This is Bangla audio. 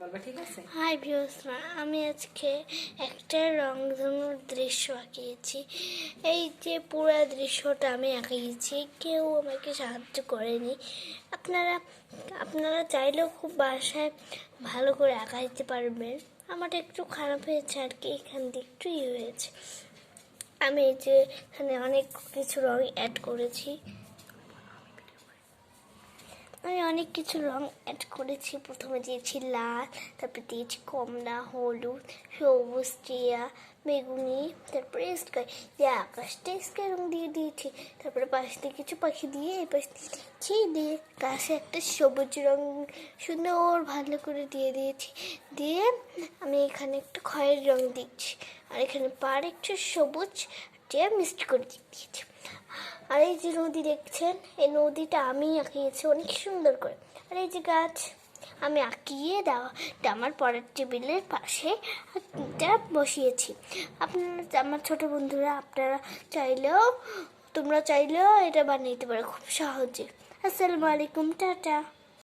বলবা, ঠিক আছে? হাই ভিউয়ার্সরা, আমি আজকে একটা রংধনুর দৃশ্য আঁকিয়েছি। এই যে পুরো দৃশ্যটা আমি আঁকিয়েছি, কেউ আমাকে সাহায্য করেনি। আপনারা আপনারা চাইলেও খুব বাসায় ভালো করে আঁকাইতে পারবেন। আমার একটু খারাপ হয়েছে আর কি, এখান দিয়ে একটু হয়েছে। আমি এই যে এখানে অনেক কিছু রং অ্যাড করেছি। আমি অনেক কিছু রং অ্যাড করেছি। প্রথমে দিয়েছি লাল, তারপরে দিয়েছি কমলা, হলুদ, সবুজ, টিয়া, বেগুনি, তারপরে স্কাই দিয়ে আকাশটা স্কাই রং দিয়ে দিয়েছি। তারপরে পাশ দিয়ে কিছু পাখি দিয়ে এই পাশ দিয়েছি, দিয়ে গাছে একটা সবুজ রং সুন্দর ভালো করে দিয়ে দিয়েছি। দিয়ে আমি এখানে একটা খয়েরি রং দিচ্ছি, আর এখানে পাড় একটু সবুজ দিয়ে মিক্সড করে দিয়েছি। আর এই যে নদী দেখছেন, এই নদীটা আমি আঁকিয়েছি অনেক সুন্দর করে। আর এই যে গাছ আমি আঁকিয়ে দেওয়া আমার পড়ার টেবিলের পাশে বসিয়েছি। আপনারা আমার ছোট বন্ধুরা, আপনারা তোমরা চাইলেও এটা বানিয়ে দিতে পারো খুব সহজে। আসসালামু আলাইকুম, টাটা।